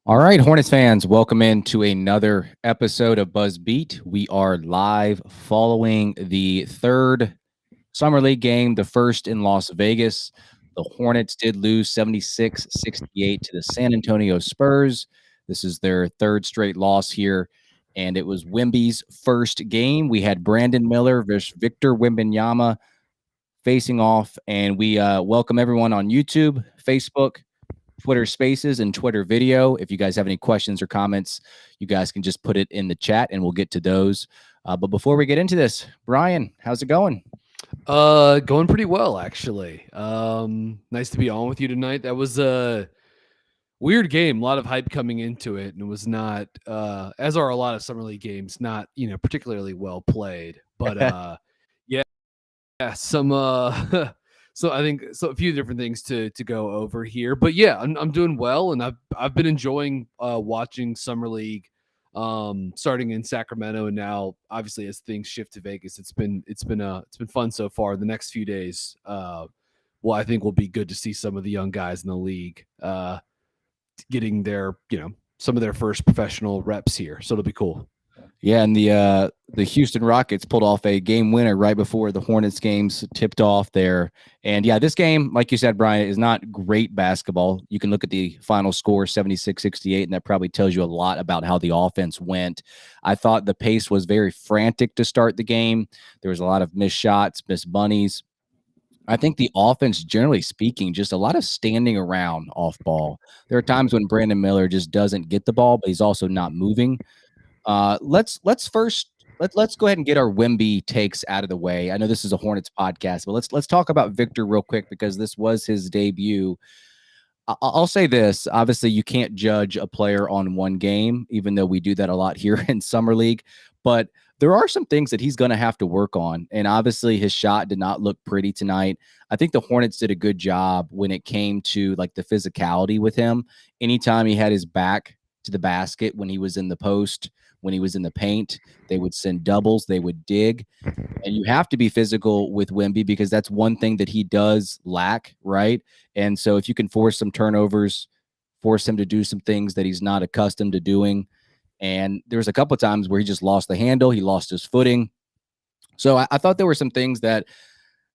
All right, Hornets fans, welcome into another episode of Buzz Beat. We are live following the third Summer League game, the first in Las Vegas. The Hornets did lose 76-68 to the San Antonio Spurs. This is their third straight loss here, and it was Wemby's first game. We had Brandon Miller versus Victor Wembenyama facing off, and we welcome everyone on YouTube, Facebook, Twitter Spaces, and Twitter Video. If you guys have any questions or comments, you guys can just put it in the chat and we'll get to those. But before we get into this, Brian, how's it going? Going pretty well, actually. Nice to be on with you tonight. That was a weird game, a lot of hype coming into it, and it was not, as are a lot of summer league games, not, particularly well played. But yeah, some so I think a few different things to go over here. But yeah, I'm doing well, and I've been enjoying watching summer league starting in Sacramento, and now obviously as things shift to Vegas, it's been fun so far. The next few days, I think will be good to see some of the young guys in the league getting their some of their first professional reps here, so it'll be cool. Yeah, and the Houston Rockets pulled off a game winner right before the Hornets games tipped off there. And yeah, this game, like you said, Brian, is not great basketball. You can look at the final score, 76-68, and that probably tells you a lot about how the offense went. I thought the pace was very frantic to start the game. There was a lot of missed shots, missed bunnies. I think the offense, generally speaking, just a lot of standing around off ball. There are times when Brandon Miller just doesn't get the ball, but he's also not moving. Let's go ahead and get our Wemby takes out of the way. I know this is a Hornets podcast, but let's talk about Victor real quick because this was his debut. I'll say this. Obviously, you can't judge a player on one game, even though we do that a lot here in Summer League. But there are some things that he's going to have to work on. And obviously, his shot did not look pretty tonight. I think the Hornets did a good job when it came to like the physicality with him. Anytime he had his back to the basket, when he was in the post, when he was in the paint, they would send doubles, they would dig. And you have to be physical with Wemby because that's one thing that he does lack, right? And so if you can force some turnovers, force him to do some things that he's not accustomed to doing. And there was a couple of times where he just lost the handle, he lost his footing. So I thought there were some things that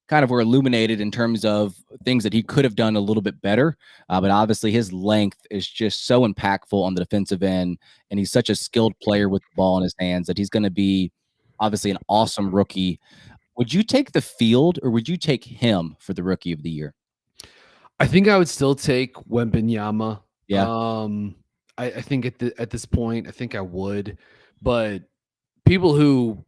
kind of were illuminated in terms of things that he could have done a little bit better. But obviously his length is just so impactful on the defensive end. And he's such a skilled player with the ball in his hands that he's going to be obviously an awesome rookie. Would you take the field or would you take him for the rookie of the year? I think I would still take Wembenyama. Yeah. I think at this point, I think I would. But people who,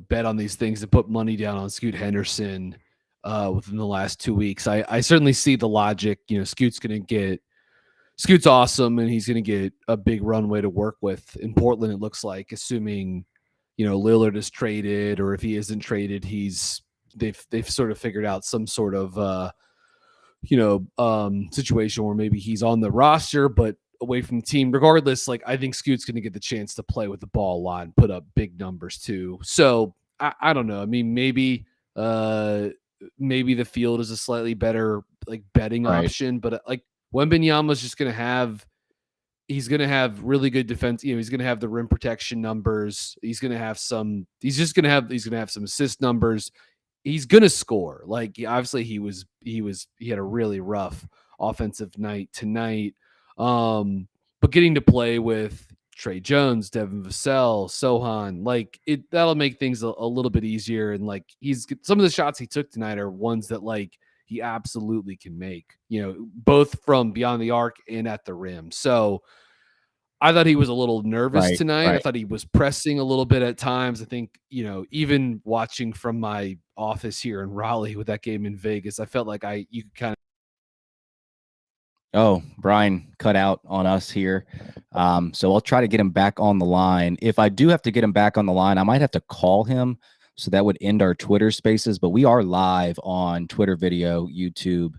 bet on these things and put money down on Scoot Henderson within the last 2 weeks, I certainly see the logic. Scoot's awesome, and he's going to get a big runway to work with in Portland, it looks like, assuming, Lillard is traded, or if he isn't traded, they've sort of figured out some sort of, situation where maybe he's on the roster, but away from the team. Regardless, like, I think Scoot's going to get the chance to play with the ball a lot and put up big numbers too. So I don't know. I mean, maybe the field is a slightly better like betting option, but like Wembenyama's just going to have, he's going to have really good defense. He's going to have the rim protection numbers. He's going to have some some assist numbers. He's going to score. Like, obviously he had a really rough offensive night tonight. But getting to play with Trey Jones, Devin Vassell, Sohan, like that'll make things a little bit easier. And like, some of the shots he took tonight are ones that like he absolutely can make, both from beyond the arc and at the rim. So I thought he was a little nervous tonight. Right. I thought he was pressing a little bit at times. I think, even watching from my office here in Raleigh with that game in Vegas, I felt like you could kind Oh, Brian cut out on us here. So I'll try to get him back on the line. If I do have to get him back on the line, I might have to call him. So that would end our Twitter spaces, but we are live on Twitter video, YouTube,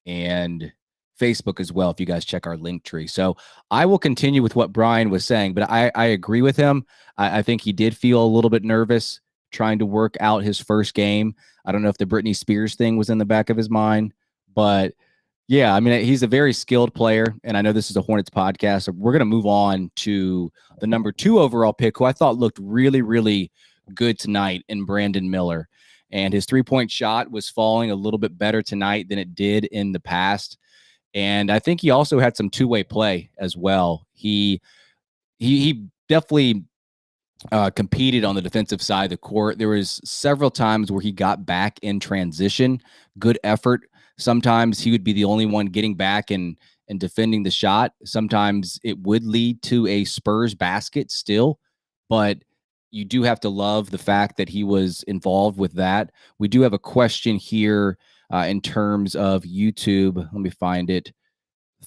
and Facebook as well, if you guys check our link tree. So I will continue with what Brian was saying, but I agree with him. I think he did feel a little bit nervous trying to work out his first game. I don't know if the Britney Spears thing was in the back of his mind, but yeah, I mean, he's a very skilled player, and I know this is a Hornets podcast, so we're going to move on to the number 2 overall pick, who I thought looked really, really good tonight in Brandon Miller. And his three-point shot was falling a little bit better tonight than it did in the past. And I think he also had some two-way play as well. He definitely competed on the defensive side of the court. There was several times where he got back in transition, good effort. Sometimes he would be the only one getting back and defending the shot. Sometimes it would lead to a Spurs basket still, but you do have to love the fact that he was involved with that. We do have a question here in terms of YouTube. Let me find it.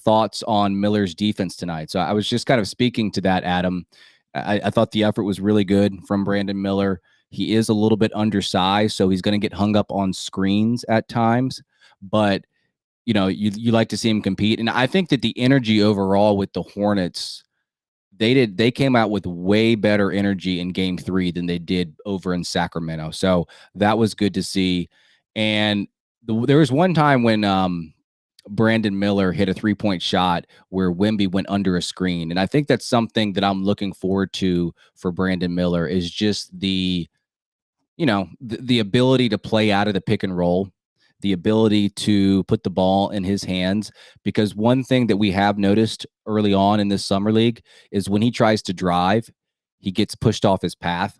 Thoughts on Miller's defense tonight. So I was just kind of speaking to that, Adam. I thought the effort was really good from Brandon Miller. He is a little bit undersized, so he's going to get hung up on screens at times. But, you know, you like to see him compete. And I think that the energy overall with the Hornets, they came out with way better energy in game 3 than they did over in Sacramento. So that was good to see. And there was one time when Brandon Miller hit a 3-point shot where Wemby went under a screen. And I think that's something that I'm looking forward to for Brandon Miller is just the ability to play out of the pick and roll, the ability to put the ball in his hands. Because one thing that we have noticed early on in this summer league is when he tries to drive, he gets pushed off his path.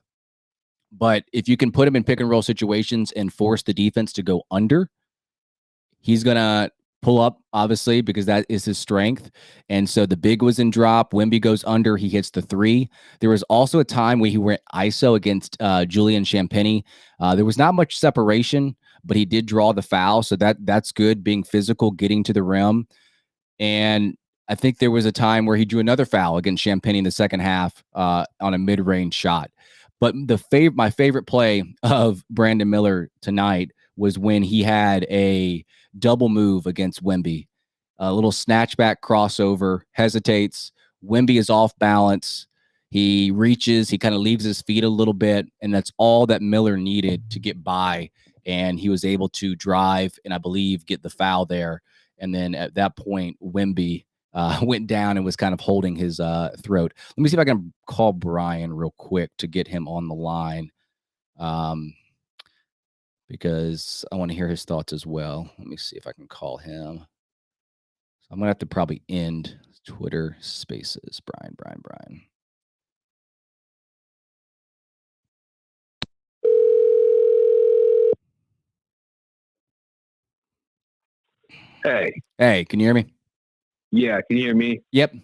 But if you can put him in pick and roll situations and force the defense to go under, he's going to pull up, obviously, because that is his strength. And so the big was in drop. Wemby goes under. He hits the 3. There was also a time where he went ISO against Julian Champagnie. There was not much separation, but he did draw the foul. So that's good, being physical, getting to the rim. And I think there was a time where he drew another foul against Champagnie in the second half on a mid-range shot. But my favorite play of Brandon Miller tonight was when he had a double move against Wemby. A little snatchback crossover, hesitates. Wemby is off balance. He reaches, he kind of leaves his feet a little bit, and that's all that Miller needed to get by. And he was able to drive and I believe get the foul there. And then at that point, Wemby went down and was kind of holding his throat. Let me see if I can call Brian real quick to get him on the line. Because I want to hear his thoughts as well. Let me see if I can call him. So I'm going to have to probably end Twitter Spaces. Brian. Hey, can you hear me? Yeah, can you hear me? Yep.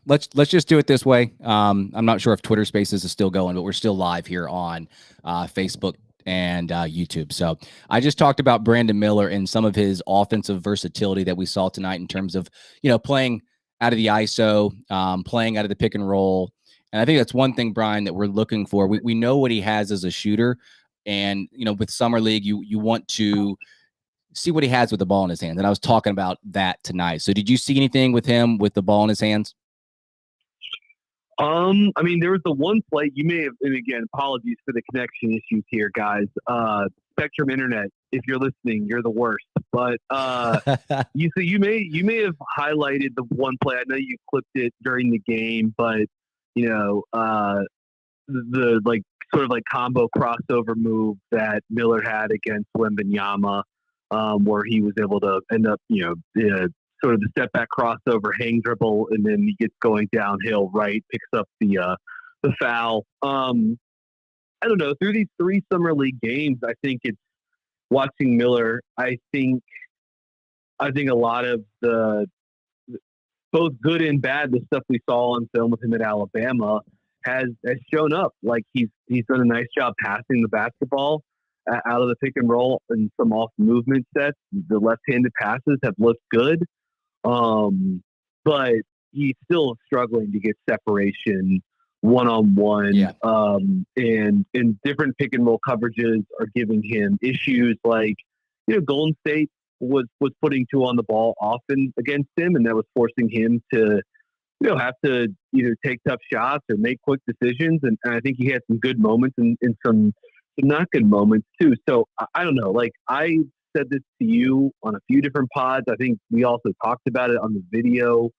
Let's just do it this way. I'm not sure if Twitter Spaces is still going, but we're still live here on Facebook and YouTube. So I just talked about Brandon Miller and some of his offensive versatility that we saw tonight in terms of, playing out of the ISO, playing out of the pick and roll. And I think that's one thing, Brian, that we're looking for. We know what he has as a shooter. And, with Summer League, you want to see what he has with the ball in his hands. And I was talking about that tonight. So did you see anything with him with the ball in his hands? I mean, there was the one play you may have, and again, apologies for the connection issues here, guys. Spectrum Internet, if you're listening, you're the worst. But you may have highlighted the one play. I know you clipped it during the game, but the like sort of like combo crossover move that Miller had against wembenyama, where he was able to end up, sort of the step back crossover, hang dribble, and then he gets going downhill, right, picks up the foul. I don't know. Through these 3 summer league games, I think it's watching Miller. I think a lot of the both good and bad, the stuff we saw on film with him at Alabama has shown up. Like he's done a nice job passing the basketball out of the pick and roll and some off movement sets. The left-handed passes have looked good. But he's still struggling to get separation one-on-one. Yeah. And different pick and roll coverages are giving him issues. Like, Golden State was putting two on the ball often against him, and that was forcing him to have to either take tough shots or make quick decisions. And I think he had some good moments and some not good moments too. So I don't know. Like, I said this to you on a few different pods. I think we also talked about it on the video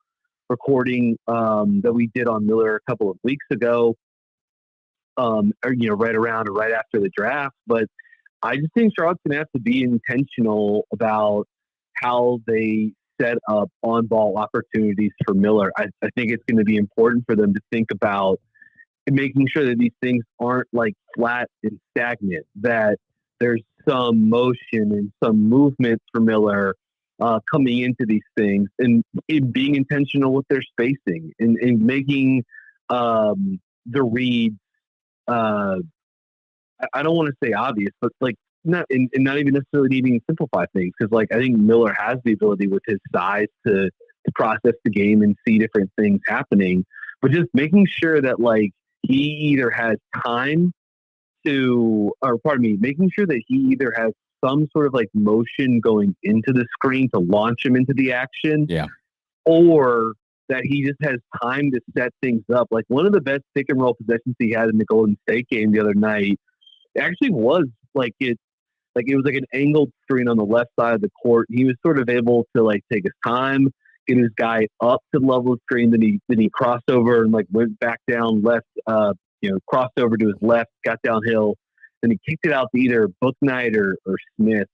recording that we did on Miller a couple of weeks ago, right around or right after the draft. But I just think Charlotte's going to have to be intentional about how they set up on-ball opportunities for Miller. I think it's going to be important for them to think about making sure that these things aren't like flat and stagnant, that there's some motion and some movement for Miller coming into these things, and being intentional with their spacing and making the reads. I don't want to say obvious, but like not even necessarily needing to simplify things, because like I think Miller has the ability with his size to process the game and see different things happening, but just making sure that like he either has time making sure that he either has some sort of like motion going into the screen to launch him into the action, or that he just has time to set things up. Like, one of the best pick and roll possessions he had in the Golden State game the other night actually was it was like an angled screen on the left side of the court. He was sort of able to like take his time, get his guy up to the level of the screen. Then he crossed over and like went back down left, crossed over to his left, got downhill, and he kicked it out to either Bouknight or Smith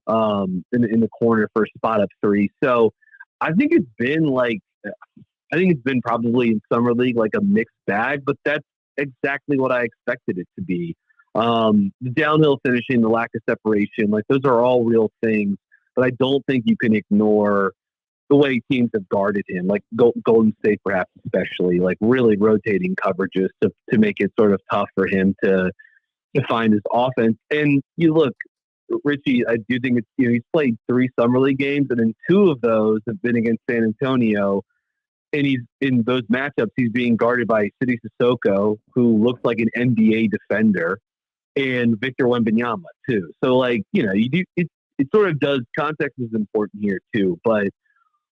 in the corner for a spot up three. So I think it's been probably in summer league like a mixed bag, but that's exactly what I expected it to be. The downhill finishing, the lack of separation, like those are all real things, but I don't think you can ignore the way teams have guarded him, like Golden State perhaps especially, like really rotating coverages to make it sort of tough for him to find his offense. And you look, Richie, I do think it's, he's played 3 summer league games, and then 2 of those have been against San Antonio. And he's in those matchups, he's being guarded by Sidy Cissoko, who looks like an NBA defender, and Victor Wembenyama too. So like, it sort of does, context is important here too, but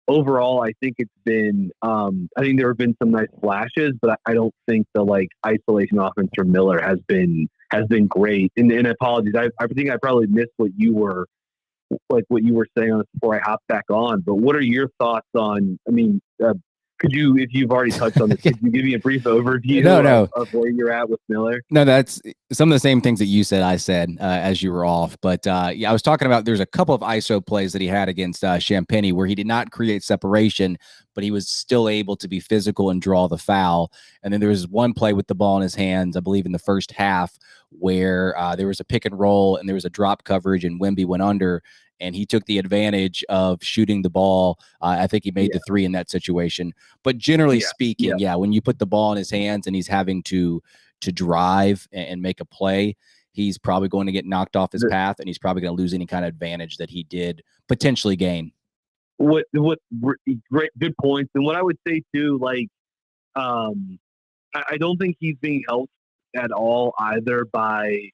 overall, I think it's been, I think there have been some nice flashes, but I don't think the like isolation offense from Miller has been great. And apologies, I think I probably missed what you were saying on this before I hopped back on. But what are your thoughts on? I mean, could you, if you've already touched on this, could you give me a brief overview of where you're at with Miller? No, that's some of the same things that you said, I said, as you were off. But I was talking about, there's a couple of ISO plays that he had against Champagny where he did not create separation, but he was still able to be physical and draw the foul. And then there was one play with the ball in his hands, I believe in the first half, where there was a pick and roll and there was a drop coverage and Wemby went under, and he took the advantage of shooting the ball. I think he made the 3 in that situation. But generally speaking, when you put the ball in his hands and he's having to drive and make a play, he's probably going to get knocked off his path, and he's probably going to lose any kind of advantage that he did potentially gain. What great, good points. And what I would say too, like, I don't think he's being helped at all either by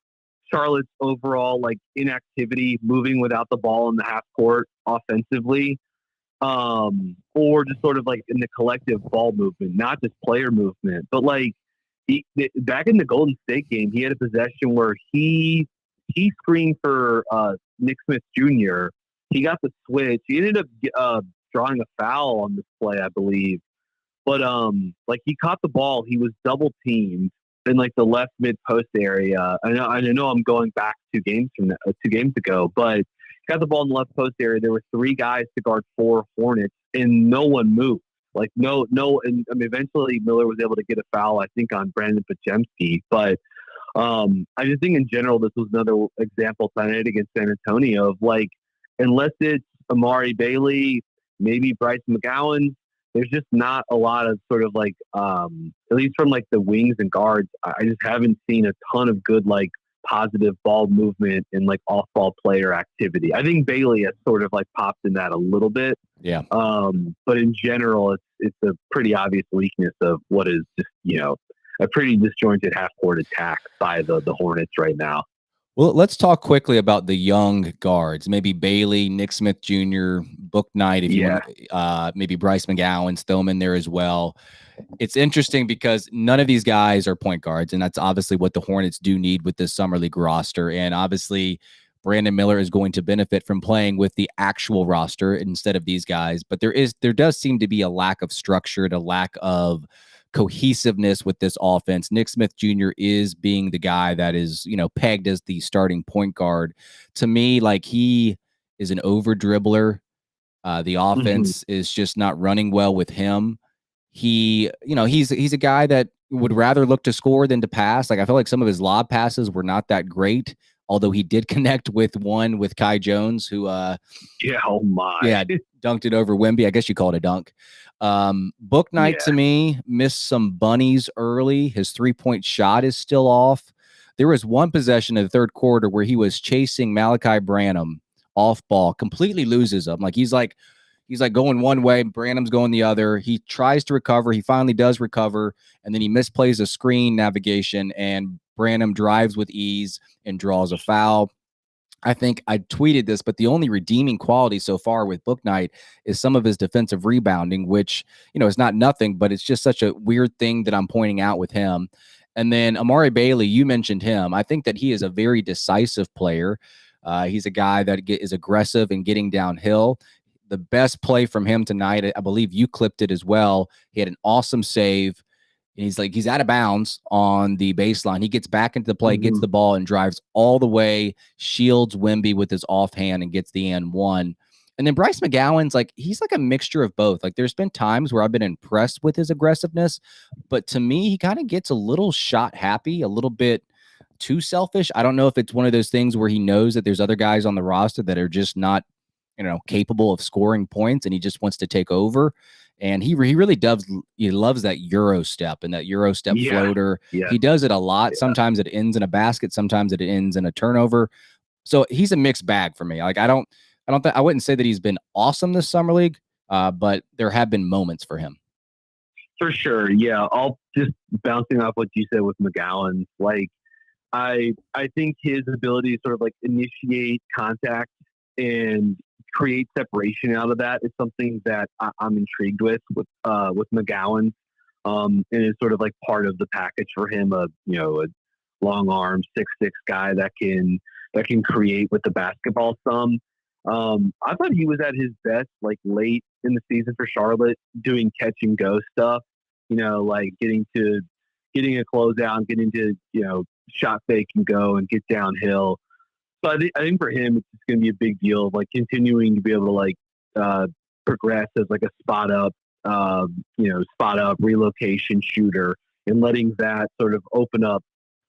Charlotte's overall like inactivity, moving without the ball in the half court offensively, or just sort of like in the collective ball movement, not just player movement, but like back in the Golden State game, he had a possession where he screened for Nick Smith Jr. He got the switch. He ended up drawing a foul on this play, I believe. But like he caught the ball, he was double teamed in like the left mid post area. I know I'm going back 2 games ago, but got the ball in the left post area. There were 3 guys to guard 4 Hornets, and no one moved. Like no, and I mean, eventually Miller was able to get a foul, I think, on Brandon Podziemski. But I just think in general, this was another example tonight against San Antonio of like, unless it's Amari Bailey, maybe Bryce McGowan, there's just not a lot of sort of like, at least from like the wings and guards, I just haven't seen a ton of good like positive ball movement and like off-ball player activity. I think Bailey has sort of like popped in that a little bit. Yeah. But in general, it's a pretty obvious weakness of what is just, a pretty disjointed half-court attack by the Hornets right now. Well, let's talk quickly about the young guards. Maybe Bailey, Nick Smith Jr., Book Knight, if you want, maybe Bryce McGowan, throw him in there as well. It's interesting because none of these guys are point guards, and that's obviously what the Hornets do need with this Summer League roster. And obviously, Brandon Miller is going to benefit from playing with the actual roster instead of these guys. But there does seem to be a lack of structure, a lack of cohesiveness with this offense. Nick Smith Jr. is being the guy that is, pegged as the starting point guard. To me, like, he is an over dribbler. The offense is just not running well with him. He's a guy that would rather look to score than to pass. Like, I feel like some of his lob passes were not that great, although he did connect with one with Kai Jones, who dunked it over Wemby. I guess you call it a dunk. Book Knight to me missed some bunnies early. His 3-point shot is still off. There was one possession in the third quarter where he was chasing Malachi Branham off ball, completely loses him. He's like going one way, Branham's going the other. He tries to recover. He finally does recover, and then he misplays a screen navigation, and Branham drives with ease and draws a foul. I think I tweeted this, but the only redeeming quality so far with Book Knight is some of his defensive rebounding, which, is not nothing, but it's just such a weird thing that I'm pointing out with him. And then Amari Bailey, you mentioned him. I think that he is a very decisive player. He's a guy that is aggressive and getting downhill. The best play from him tonight, I believe you clipped it as well. He had an awesome save. He's out of bounds on the baseline. He gets back into the play, gets the ball, and drives all the way, shields Wemby with his offhand and gets the and one. And then Bryce McGowan's he's like a mixture of both. There's been times where I've been impressed with his aggressiveness, but to me, he kind of gets a little shot happy, a little bit too selfish. I don't know if it's one of those things where he knows that there's other guys on the roster that are just not, capable of scoring points, and he just wants to take over. And he really does. He loves that Euro step and that Euro step floater. Yeah. He does it a lot. Yeah. Sometimes it ends in a basket. Sometimes it ends in a turnover. So he's a mixed bag for me. I wouldn't say that he's been awesome this summer league, but there have been moments for him. For sure. Yeah. I'll just bouncing off what you said with McGowan. I think his ability to sort of initiate contact and create separation out of that is something that I'm intrigued with McGowan. And it's sort of part of the package for him, a long arm 6'6" guy that can create with the basketball some. I thought he was at his best late in the season for Charlotte, doing catch and go stuff, getting a closeout, getting to shot fake and go and get downhill. So I think for him, it's just going to be a big deal of continuing to be able to progress as a spot up relocation shooter, and letting that sort of open up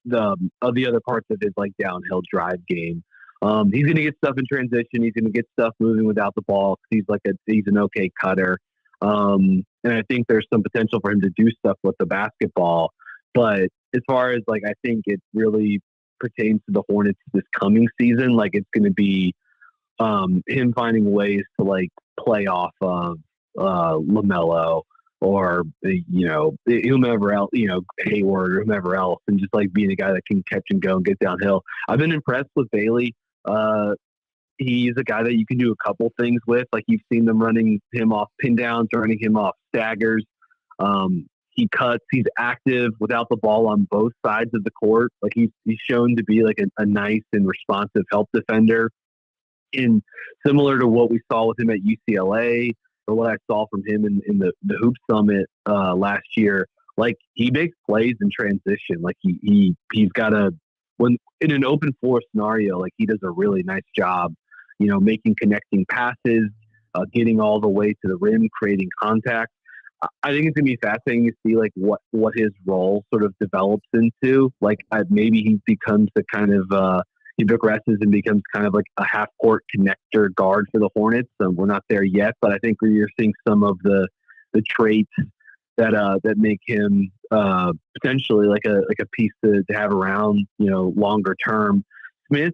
the other parts of his downhill drive game. He's going to get stuff in transition. He's going to get stuff moving without the ball. He's an okay cutter. And I think there's some potential for him to do stuff with the basketball. But as far as I think it really pertains to the Hornets this coming season, it's going to be him finding ways to play off of LaMelo or whomever else, Hayward or whomever else, and just being a guy that can catch and go and get downhill. I've been impressed with Bailey. He's a guy that you can do a couple things with. You've seen them running him off pin downs, running him off staggers. He cuts. He's active without the ball on both sides of the court. He's shown to be a nice and responsive help defender. And similar to what we saw with him at UCLA, or what I saw from him in the Hoop Summit last year, he makes plays in transition. He's got when in an open floor scenario, he does a really nice job, making connecting passes, getting all the way to the rim, creating contact. I think it's going to be fascinating to see what his role sort of develops into. Maybe he becomes the kind of he progresses and becomes kind of a half court connector guard for the Hornets. We're not there yet, but I think you're seeing some of the traits that make him potentially like a piece to have around, longer term. Smith,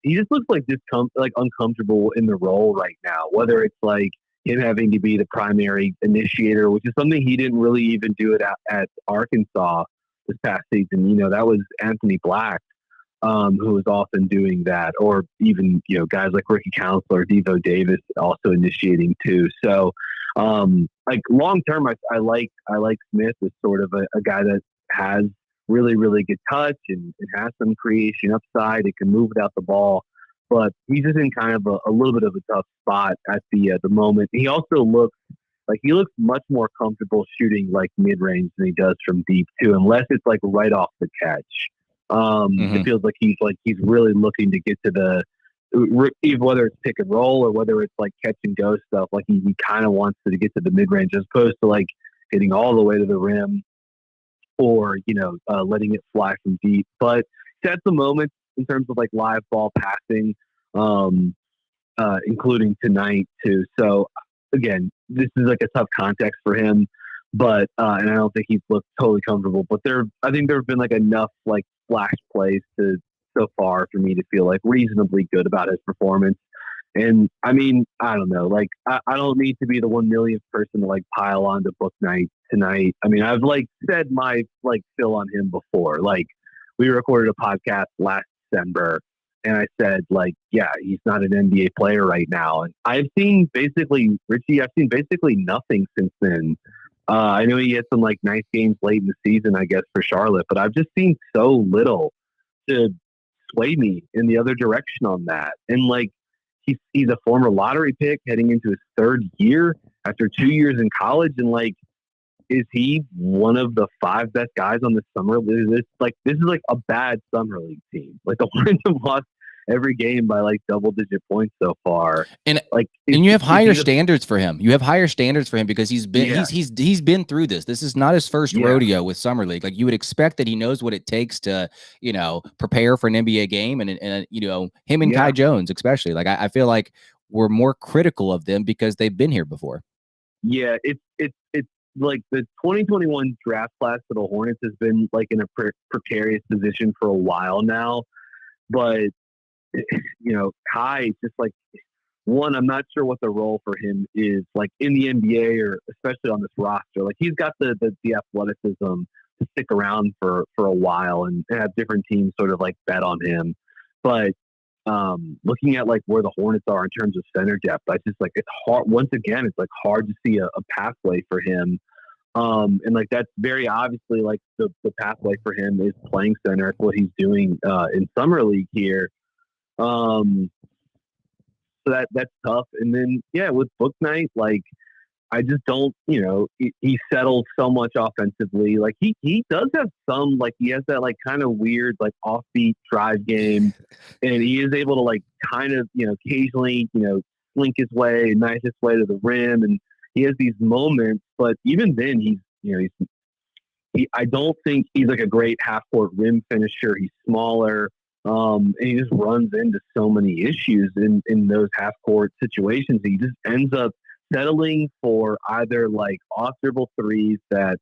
he just looks like uncomfortable in the role right now, whether it's like him having to be the primary initiator, which is something he didn't really even do it at Arkansas this past season. That was Anthony Black, who was often doing that, or even, guys like Ricky Counselor, Devo Davis also initiating too. So, like long term, I like Smith as sort of a guy that has really, really good touch and has some creation upside. It can move without the ball, but he's just in kind of a little bit of a tough spot at the moment. He also looks much more comfortable shooting like mid range than he does from deep too, unless it's like right off the catch. It feels like he's really looking to get to whether it's pick and roll or whether it's like catch and go stuff. Like he kind of wants to get to the mid range as opposed to like getting all the way to the rim or letting it fly from deep. But at the moment in terms of like live ball passing, including tonight too. So again, this is like a tough context for him, but and I don't think he's looked totally comfortable. But I think there have been like enough like flash plays so far for me to feel like reasonably good about his performance. And I mean, I don't know, like I don't need to be the 1 millionth person to like pile on to Book Night tonight. I mean, I've like said my like fill on him before. Like we recorded a podcast last December and I said like, yeah, he's not an NBA player right now. And I've seen basically nothing since then. I know he had some like nice games late in the season, I guess, for Charlotte, but I've just seen so little to sway me in the other direction on that. And like he's a former lottery pick heading into his third year after 2 years in college, and like, is he one of the 5 best guys on the summer league? This is like a bad summer league team. Like the Hornets have lost every game by like double-digit points so far. And you have higher standards for him. You have higher standards for him because he's been through this. This is not his first rodeo with summer league. Like you would expect that he knows what it takes to, prepare for an NBA game, and him and Kai Jones especially. Like I feel like we're more critical of them because they've been here before. Yeah, it's like the 2021 draft class for the Hornets has been like in a precarious position for a while now, but Kai, just like one, I'm not sure what the role for him is like in the NBA or especially on this roster. Like he's got the athleticism to stick around for a while and have different teams sort of like bet on him. But looking at like where the Hornets are in terms of center depth, I just like it's hard. Once again, it's like hard to see a pathway for him. And like that's very obviously like the pathway for him is playing center. It's what he's doing in summer league here. So that's tough. And then with Book Night, like I just don't, he settles so much offensively. Like he does have some, like he has that like kind of weird like offbeat drive game, and he is able to like kind of occasionally slink his way, knife his way to the rim, and he has these moments. But even then, I don't think he's like a great half court rim finisher. He's smaller. And he just runs into so many issues in those half court situations. He just ends up settling for either like off dribble threes that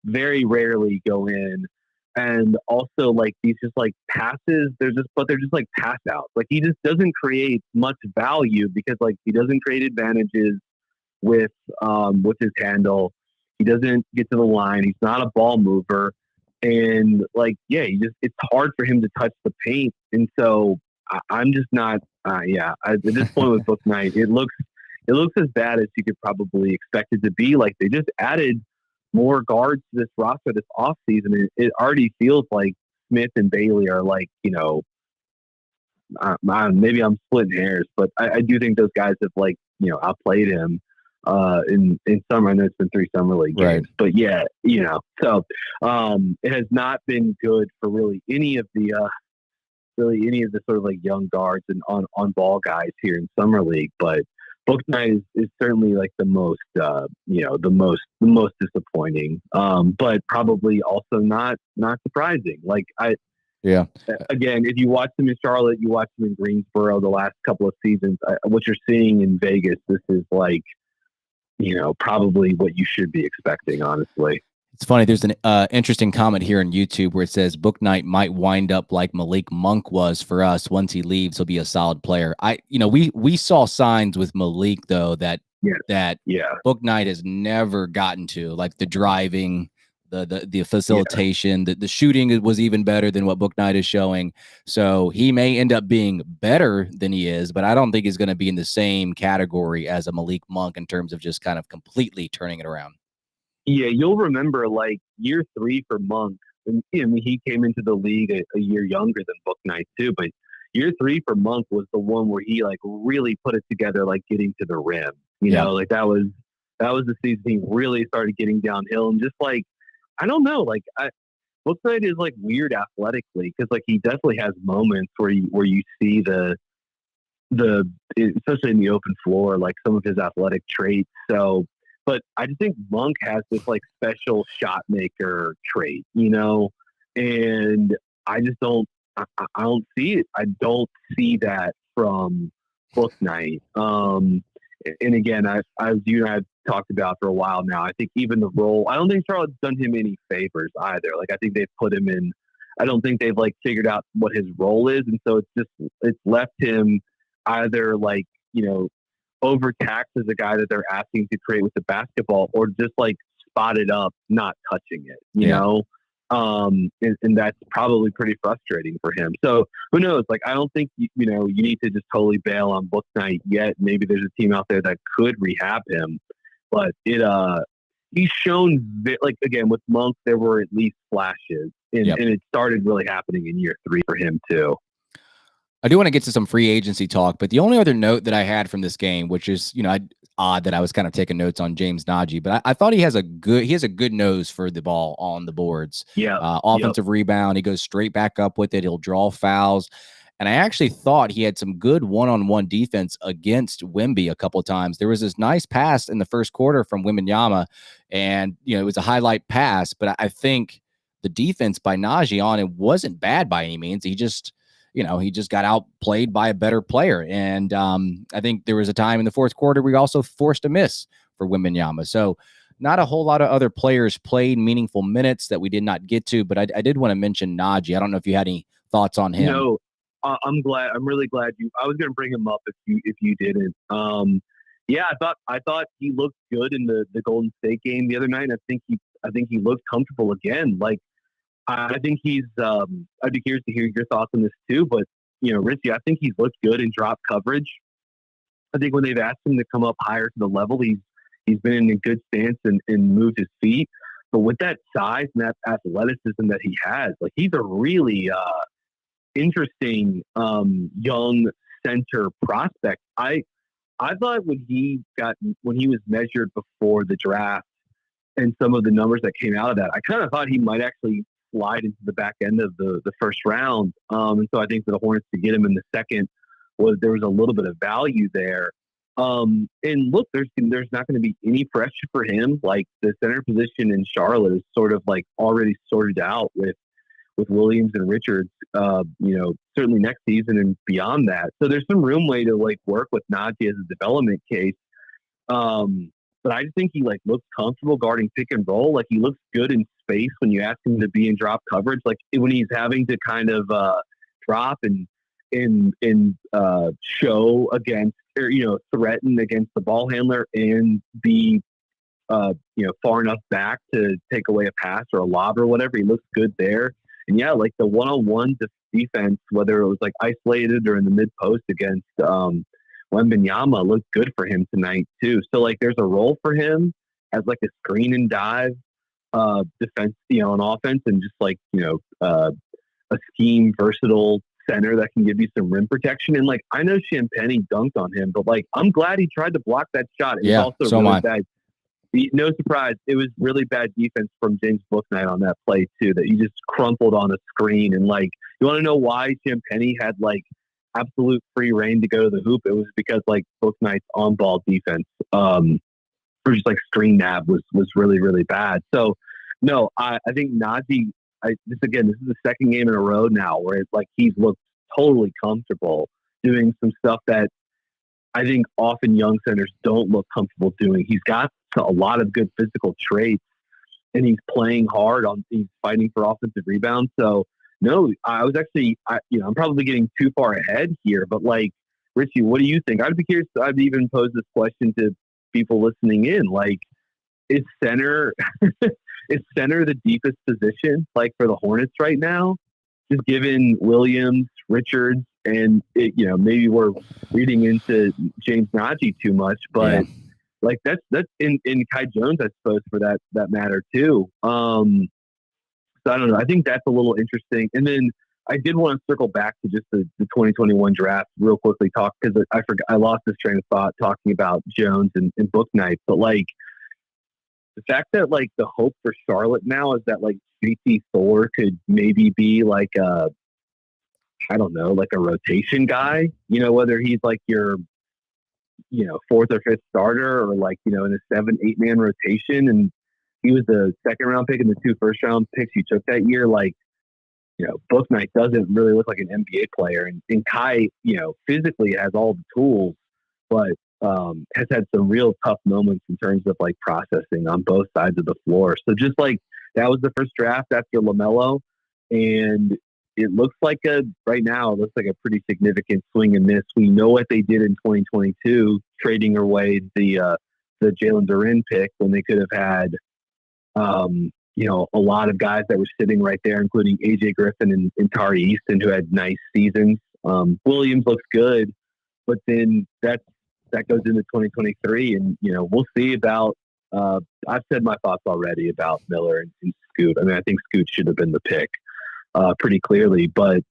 very rarely go in, and also like these just like passes. They're just like pass outs. Like he just doesn't create much value because like he doesn't create advantages with his handle. He doesn't get to the line. He's not a ball mover. And like, it's hard for him to touch the paint. And so I'm just not, at this point with Book Night, it looks as bad as you could probably expect it to be. Like they just added more guards to this roster this offseason. It already feels like Smith and Bailey are like, maybe I'm splitting hairs, but I do think those guys have like, outplayed him. In summer, I know it's been 3 summer league games, but so it has not been good for really any of the sort of like young guards and on ball guys here in summer league. But Book Night is certainly like the most disappointing, but probably also not surprising. Like again, if you watch them in Charlotte, you watch them in Greensboro the last couple of seasons, what you're seeing in Vegas, this is like probably what you should be expecting, honestly. It's funny. There's an interesting comment here on YouTube where it says Book Knight might wind up like Malik Monk was for us. Once he leaves, he'll be a solid player. We saw signs with Malik though that Book Knight has never gotten to, like the driving, the facilitation, the shooting was even better than what Book Knight is showing. So he may end up being better than he is, but I don't think he's going to be in the same category as a Malik Monk in terms of just kind of completely turning it around. Yeah, you'll remember like year 3 for Monk. And he came into the league a year younger than Book Knight too, but year 3 for Monk was the one where he like really put it together, like getting to the rim. You know, like that was the season he really started getting downhill, and just like I don't know, like Book Knight is like weird athletically because like he definitely has moments where you see the especially in the open floor, like some of his athletic traits. So. But I just think Monk has this like special shot maker trait, and I just don't, I don't see it. I don't see that from Book Knight. And again, you and I have talked about for a while now. I think even the role, I don't think Charlotte's done him any favors either. Like I think they've put him in. I don't think they've like figured out what his role is, and so it's left him either like overtaxed as a guy that they're asking to create with the basketball, or just like spotted up, not touching it, you know? And that's probably pretty frustrating for him. So who knows? Like, I don't think, you need to just totally bail on Book Knight yet. Maybe there's a team out there that could rehab him, but he's shown like, again, with Monk, there were at least flashes and it started really happening in year 3 for him too. I do want to get to some free agency talk, but the only other note that I had from this game, which is, odd that I was kind of taking notes on James Naji, but I thought he has a good nose for the ball on the boards. Yeah. Offensive rebound. He goes straight back up with it. He'll draw fouls. And I actually thought he had some good one-on-one defense against Wemby a couple of times. There was this nice pass in the first quarter from wembenyama, and, it was a highlight pass, but I think the defense by Naji on it wasn't bad by any means. He just got outplayed by a better player. And I think there was a time in the fourth quarter we also forced a miss for Wembenyama. So not a whole lot of other players played meaningful minutes that we did not get to, but I did want to mention Naji. I don't know if you had any thoughts on him. No, I'm glad. I'm really glad I was going to bring him up if you didn't. I thought he looked good in the Golden State game the other night. I think he looked comfortable again. Like, I think he's. I'd be curious to hear your thoughts on this too. But Richie, I think he's looked good in drop coverage. I think when they've asked him to come up higher to the level, he's been in a good stance and moved his feet. But with that size and that athleticism that he has, like he's a really interesting young center prospect. I thought when he was measured before the draft and some of the numbers that came out of that, I kind of thought he might actually slide into the back end of the first round. And so I think for the Hornets to get him in the second there was a little bit of value there. And look, there's not going to be any pressure for him. Like the center position in Charlotte is sort of like already sorted out with Williams and Richards, certainly next season and beyond that. So there's some room way to like work with Naji as a development case. But I just think he like looks comfortable guarding pick and roll. Like he looks good in space when you ask him to be in drop coverage. Like when he's having to kind of drop and show against or threaten against the ball handler and be far enough back to take away a pass or a lob or whatever. He looks good there. And yeah, like the one-on-one defense, whether it was like isolated or in the mid post against Wembenyama, looked good for him tonight too. So like there's a role for him as like a screen and dive defense, on offense, and just like a scheme versatile center that can give you some rim protection. And like I know Champagnie dunked on him, but like I'm glad he tried to block that shot. It was also really bad. No surprise, it was really bad defense from James Book Knight on that play too, that he just crumpled on a screen. And like, you want to know why Champagnie had like absolute free reign to go to the hoop? It was because like Book Knight's on ball defense, or just like screen nab was really, really bad. So no, I think Naji, this is the second game in a row now where it's like he's looked totally comfortable doing some stuff that I think often young centers don't look comfortable doing. He's got a lot of good physical traits, and he's playing hard he's fighting for offensive rebounds. So no, I was actually, I'm probably getting too far ahead here, but like, Richie, what do you think? I'd be curious. I'd even pose this question to people listening in. Like, is center is center the deepest position like for the Hornets right now? Just given Williams, Richards, and maybe we're reading into James Naji too much, but like that's in Kai Jones, I suppose, for that matter too. So I don't know. I think that's a little interesting. And then I did want to circle back to just the 2021 draft real quickly, because I lost this train of thought talking about Jones and book nights. But like the fact that like the hope for Charlotte now is that like JT Thor could maybe be like a rotation guy, whether he's like your, fourth or fifth starter or like, in a 7-8 man rotation. And he was the second round pick and the 2 first round picks you took that year. Like, Book Night doesn't really look like an NBA player. And Kai, physically has all the tools, but has had some real tough moments in terms of like processing on both sides of the floor. So just like that was the first draft after LaMelo, and it looks like right now it looks like a pretty significant swing and miss. We know what they did in 2022, trading away the Jalen Duren pick when they could have had a lot of guys that were sitting right there, including AJ Griffin and Tari Easton, who had nice seasons. Williams looks good, but then that goes into 2023, and we'll see about. I've said my thoughts already about Miller and Scoot. I mean, I think Scoot should have been the pick pretty clearly, but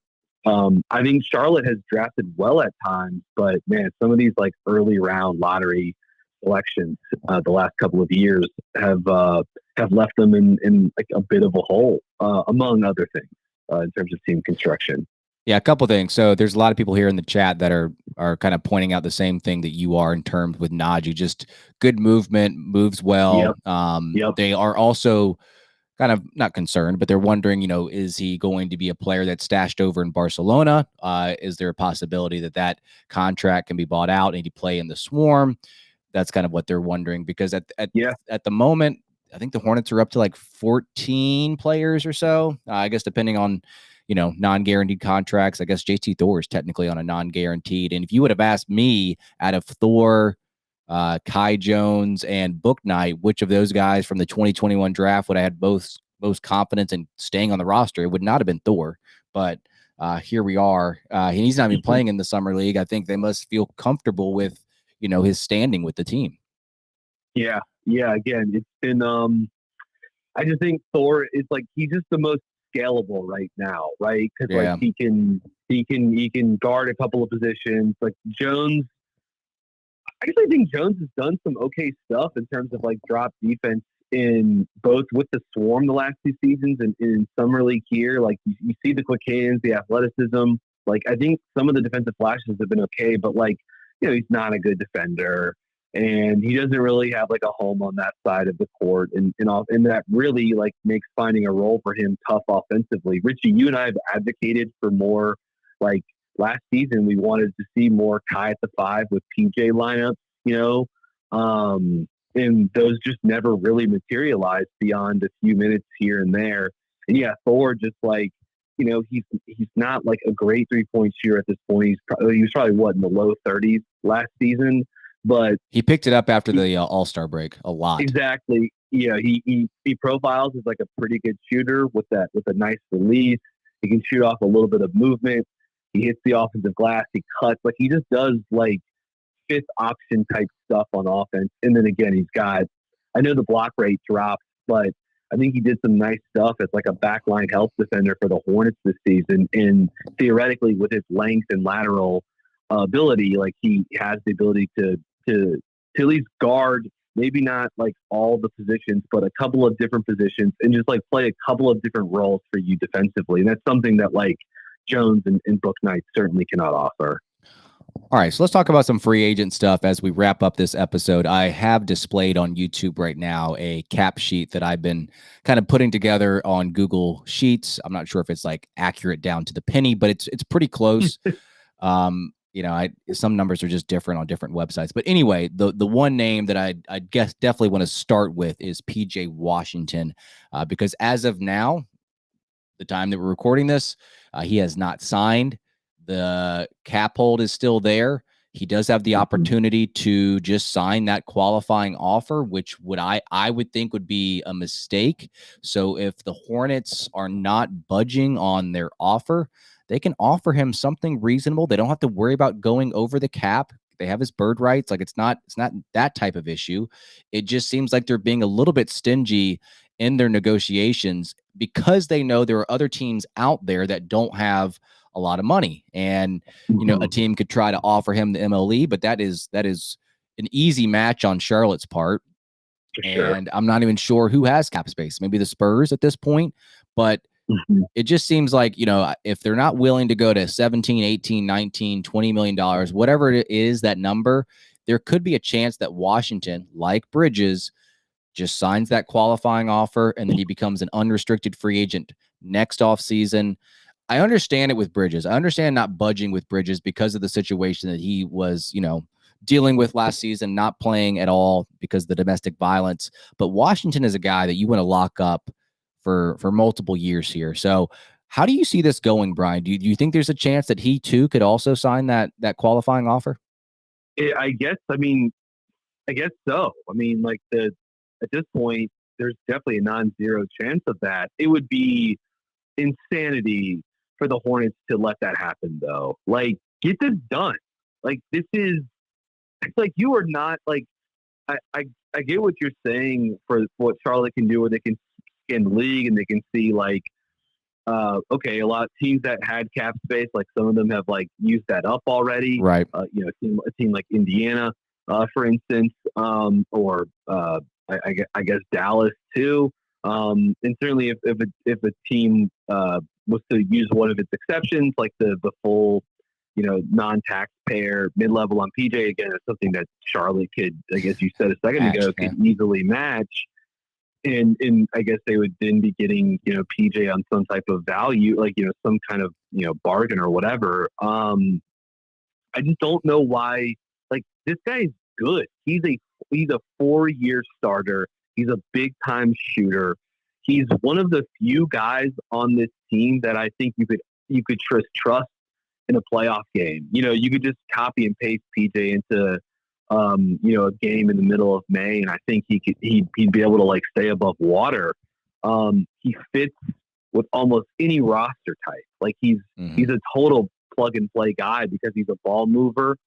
I think Charlotte has drafted well at times. But man, some of these like early round lottery selections the last couple of years have left them in like a bit of a hole, among other things, in terms of team construction. Yeah, a couple things. So there's a lot of people here in the chat that are kind of pointing out the same thing that you are in terms with Naji. Just good movement, moves well. Yep. They are also kind of not concerned, but they're wondering, is he going to be a player that's stashed over in Barcelona? Is there a possibility that contract can be bought out and he play in the Swarm? That's kind of what they're wondering, because at the moment, I think the Hornets are up to like 14 players or so. I guess depending on, non-guaranteed contracts. I guess JT Thor is technically on a non-guaranteed. And if you would have asked me out of Thor, Kai Jones, and Book Night, which of those guys from the 2021 draft would I had most confidence in staying on the roster, it would not have been Thor. But here we are. And he's not even playing in the summer league. I think they must feel comfortable with, his standing with the team. Yeah. Again, it's been. I just think Thor is like he's just the most scalable right now, right? Because like he can guard a couple of positions. Like Jones, I actually think Jones has done some okay stuff in terms of like drop defense in both with the Swarm the last 2 seasons and in summer league here. Like you see the quick hands, the athleticism. Like I think some of the defensive flashes have been okay, but like he's not a good defender. And he doesn't really have like a home on that side of the court, and that really like makes finding a role for him tough offensively. Richie, you and I have advocated for more. Like last season, we wanted to see more Kai at the 5 with PJ lineups, and those just never really materialized beyond a few minutes here and there. And yeah, Thor just like he's not like a great 3-point shooter at this point. He was probably in the low 30s last season. But he picked it up after the All-Star break a lot. Exactly. Yeah, he profiles as like a pretty good shooter with a nice release. He can shoot off a little bit of movement. He hits the offensive glass. He cuts. Like he just does like 5th option type stuff on offense. And then again, he's got. I know the block rate dropped, but I think he did some nice stuff as like a backline help defender for the Hornets this season. And theoretically, with his length and lateral ability, like he has the ability to at least guard, maybe not like all the positions, but a couple of different positions, and just like play a couple of different roles for you defensively. And that's something that like Jones and Book Night certainly cannot offer. All right, so let's talk about some free agent stuff as we wrap up this episode. I have displayed on YouTube right now a cap sheet that I've been kind of putting together on Google Sheets. I'm not sure if it's like accurate down to the penny, but it's pretty close. some numbers are just different on different websites. But anyway, the one name that I guess definitely want to start with is PJ Washington, because as of now, the time that we're recording this, he has not signed. The cap hold is still there. He does have the opportunity to just sign that qualifying offer, which I would think would be a mistake. So if the Hornets are not budging on their offer, they can offer him something reasonable. They don't have to worry about going over the cap. They have his bird rights. Like it's not that type of issue. It just seems like they're being a little bit stingy in their negotiations because they know there are other teams out there that don't have a lot of money. And, a team could try to offer him the MLE, but that is an easy match on Charlotte's part. And I'm not even sure who has cap space. Maybe the Spurs at this point, but it just seems like, if they're not willing to go to 17, 18, 19, $20 million, whatever it is, that number, there could be a chance that Washington, like Bridges, just signs that qualifying offer and then he becomes an unrestricted free agent next offseason. I understand it with Bridges. I understand not budging with Bridges because of the situation that he was, dealing with last season, not playing at all because of the domestic violence. But Washington is a guy that you want to lock up for multiple years here. So how do you see this going, Brian? Do you think there's a chance that he too could also sign that qualifying offer? I guess so. At this point, there's definitely a non-zero chance of that. It would be insanity for the Hornets to let that happen, though. Like, get this done. Like, it's like you are not, like, I get what you're saying for what Charlotte can do, where they can scan the league and they can see, like, okay, a lot of teams that had cap space, like some of them have, like, used that up already. Right. A team like Indiana, for instance, or I guess Dallas too. And certainly if a team was to use one of its exceptions, like the full, non-taxpayer mid-level on PJ, again, it's something that Charlotte could, I guess you said a second ago, could easily match. And I guess they would then be getting, PJ on some type of value, like, some kind of, bargain or whatever. I just don't know why, like, this guy's good. He's a 4-year starter. He's a big time shooter. He's one of the few guys on this team that I think you could trust in a playoff game. You could just copy and paste PJ into a game in the middle of May, and I think he'd be able to, like, stay above water. He fits with almost any roster type. Like he's a total plug and play guy because he's a ball mover,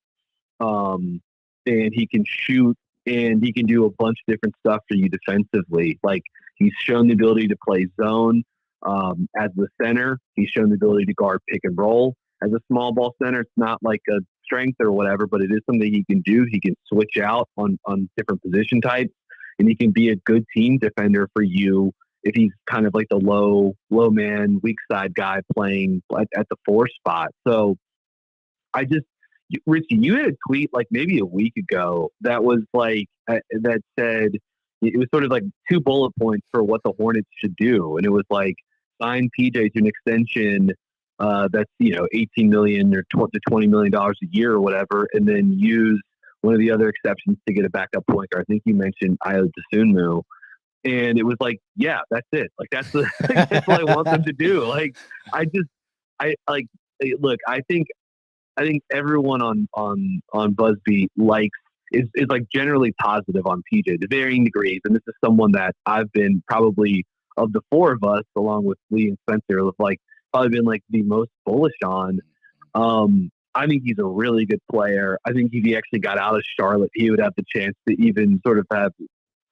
and he can shoot and he can do a bunch of different stuff for you defensively. Like, he's shown the ability to play zone as the center. He's shown the ability to guard pick and roll as a small ball center. It's not like a strength or whatever, but it is something he can do. He can switch out on different position types, and he can be a good team defender for you if he's kind of like the low man, weak side guy playing at the 4 spot. So Richie, you had a tweet like maybe a week ago that was like, that said, it was sort of like 2 bullet points for what the Hornets should do. And it was like, sign PJ to an extension that's, $18 million or to $20 million a year or whatever, and then use one of the other exceptions to get a backup point guard. I think you mentioned Ayo Dosunmu. And it was like, yeah, that's it. Like, that's what I want them to do. Like, look, I think everyone on BuzzBeat is like generally positive on PJ to varying degrees. And this is someone that I've been probably, of the 4 of us, along with Lee and Spencer, like probably been like the most bullish on. I think he's a really good player. I think if he actually got out of Charlotte, he would have the chance to even sort of have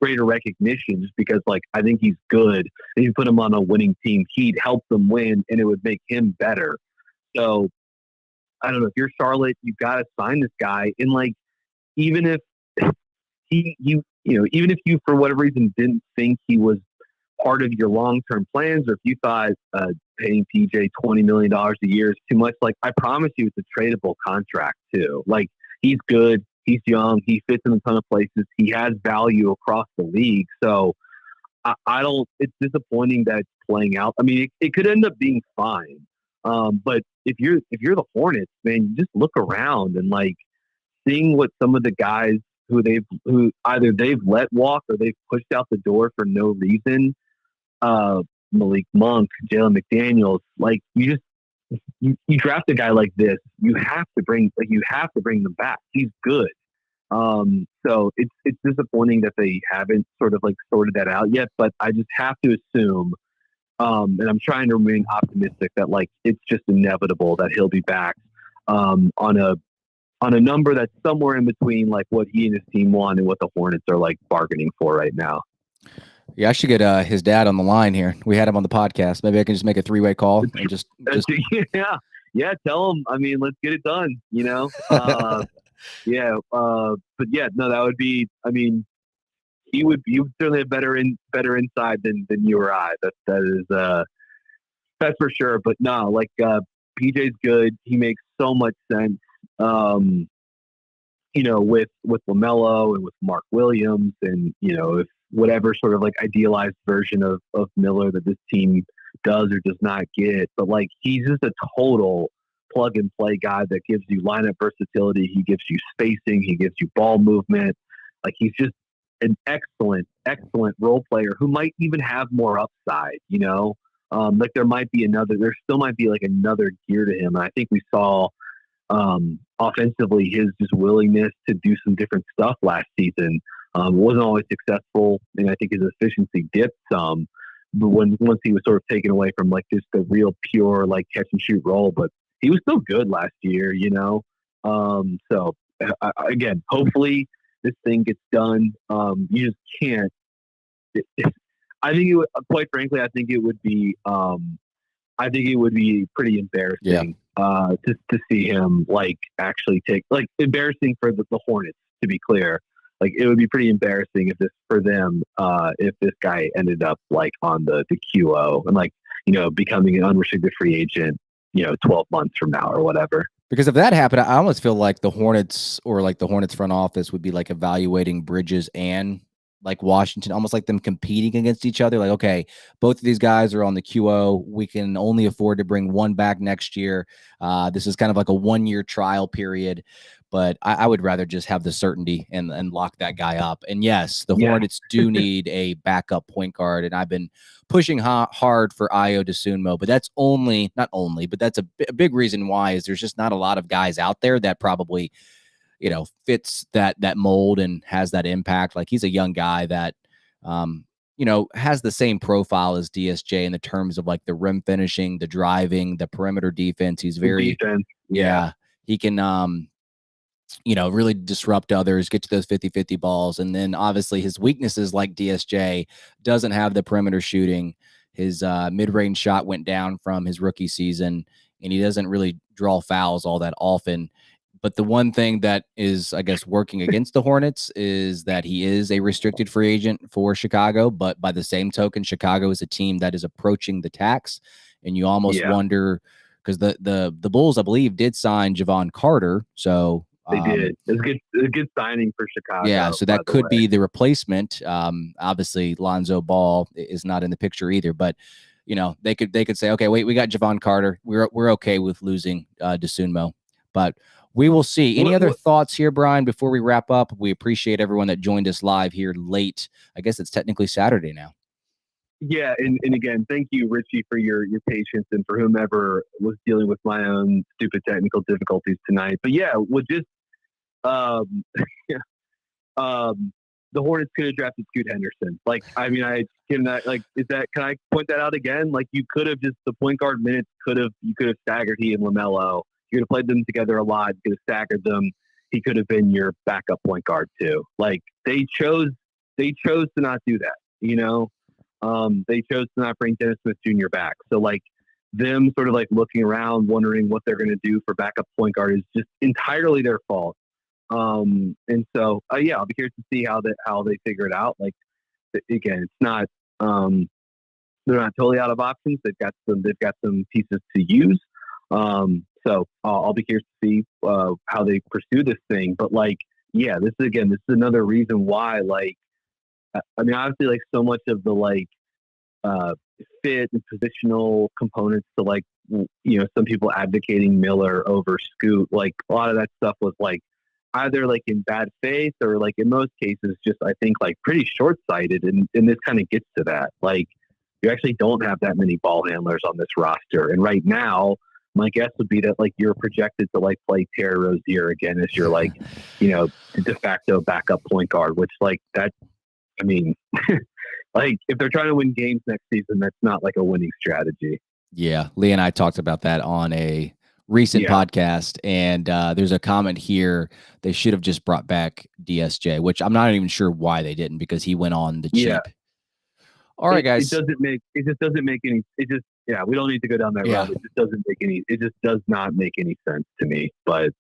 greater recognition, just because, like, I think he's good. And you put him on a winning team, he'd help them win, and it would make him better. So I don't know, if you're Charlotte, you've got to sign this guy. And, like, even if even if you for whatever reason didn't think he was part of your long-term plans, or if you thought paying PJ $20 million a year is too much, like, I promise you it's a tradable contract too. Like, he's good, he's young, he fits in a ton of places, he has value across the league. So I don't, it's disappointing that it's playing out. I mean, it could end up being fine. But if you're the Hornets, man, you just look around and like seeing what some of the guys who either they've let walk or they've pushed out the door for no reason. Malik Monk, Jalen McDaniels, like you draft a guy like this, you have to bring them back. He's good. So it's disappointing that they haven't sort of like sorted that out yet, but I just have to assume, and I'm trying to remain optimistic that like it's just inevitable that he'll be back on a number that's somewhere in between like what he and his team want and what the Hornets are like bargaining for right now. Yeah, I should get his dad on the line here. We had him on the podcast. Maybe I can just make a 3-way call and just yeah. Tell him. I mean, let's get it done. You know. But yeah, no, that would be. I mean, he would certainly have better inside than you or I. That's for sure. But no, like PJ's good. He makes so much sense. You know, with LaMelo and with Mark Williams, and you know, if whatever sort of like idealized version of Miller that this team does or does not get, but like he's just a total plug and play guy that gives you lineup versatility. He gives you spacing. He gives you ball movement. Like he's just an excellent role player who might even have more upside, you know, like there still might be like another gear to him. And I think we saw offensively his just willingness to do some different stuff last season. Wasn't always successful, and I think his efficiency dipped some. But once he was sort of taken away from like just the real pure like catch and shoot role, but he was still good last year, you know. So again, hopefully this thing gets done. You just can't. I think it would, quite frankly, I think it would be pretty embarrassing to see him like actually take like embarrassing for the Hornets, to be clear. Like it would be pretty embarrassing if this guy ended up like on the QO and like, you know, becoming an unrestricted free agent, you know, 12 months from now or whatever. Because if that happened, I almost feel like the Hornets or like the Hornets front office would be like evaluating Bridges and like Washington, almost like them competing against each other. Like, okay, both of these guys are on the QO. We can only afford to bring one back next year. This is kind of like a 1-year trial period. But I would rather just have the certainty and lock that guy up. And yes, the Hornets do need a backup point guard. And I've been pushing hard for Ayo Dosunmu, but that's but that's a big reason why is there's just not a lot of guys out there that probably, you know, fits that mold and has that impact. Like he's a young guy that, you know, has the same profile as DSJ in the terms of like the rim finishing, the driving, the perimeter defense. He's very, he can, you know, really disrupt others, get to those 50-50 balls. And then obviously his weaknesses like DSJ doesn't have the perimeter shooting. His mid-range shot went down from his rookie season, and he doesn't really draw fouls all that often. But the one thing that is, I guess, working against the Hornets is that he is a restricted free agent for Chicago. But by the same token, Chicago is a team that is approaching the tax. And you almost wonder, because the Bulls, I believe, did sign Javon Carter. So they did. It's a good signing for Chicago. Yeah, so that could be the replacement. Obviously, Lonzo Ball is not in the picture either, but you know they could say, okay, wait, we got Javon Carter. We're okay with losing Dosunmu, but we will see. Any other thoughts here, Brian? Before we wrap up, we appreciate everyone that joined us live here late. I guess it's technically Saturday now. Yeah, and again, thank you, Richie, for your patience and for whomever was dealing with my own stupid technical difficulties tonight. But yeah, with just the Hornets could have drafted Scoot Henderson. Like, I mean, can I point that out again? Like, you could have just the point guard minutes you could have staggered he and LaMelo. You could have played them together a lot. You could have staggered them. He could have been your backup point guard too. Like they chose to not do that. You know, they chose to not bring Dennis Smith Jr. back. So like them sort of like looking around, wondering what they're going to do for backup point guard is just entirely their fault. And so, yeah, I'll be curious to see how they figure it out. Like, again, it's not, they're not totally out of options. They've got some pieces to use. So I'll be curious to see, how they pursue this thing. But like, yeah, this is another reason why, like, I mean, obviously like so much of the, like, fit and positional components to like, some people advocating Miller over Scoot. Like a lot of that stuff was like either like in bad faith or like in most cases, just I think like pretty short-sighted. And this kind of gets to that. Like you actually don't have that many ball handlers on this roster. And right now, my guess would be that like you're projected to like play Terry Rozier again as your like, de facto backup point guard, which like that, I mean, like if they're trying to win games next season, that's not like a winning strategy. Yeah. Lee and I talked about that on a recent podcast, and there's a comment here. They should have just brought back DSJ, which I'm not even sure why they didn't, because he went on the cheap. All right, guys. It just doesn't make any, we don't need to go down that road. It just does not make any sense to me, but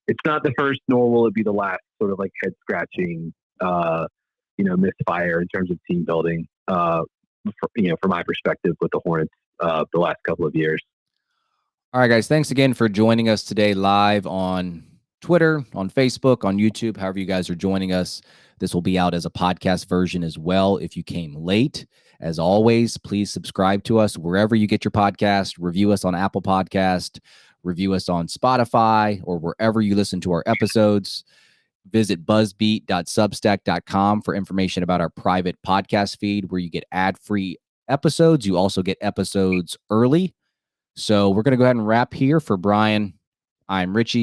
it's not the first, nor will it be the last sort of like head scratching, misfire in terms of team building, from my perspective with the Hornets, the last couple of years. All right, guys. Thanks again for joining us today live on Twitter, on Facebook, on YouTube, however you guys are joining us. This will be out as a podcast version as well if you came late. As always, please subscribe to us wherever you get your podcast. Review us on Apple Podcast. Review us on Spotify or wherever you listen to our episodes. Visit buzzbeat.substack.com for information about our private podcast feed where you get ad-free episodes. You also get episodes early. So we're going to go ahead and wrap here. For Brian, I'm Richie.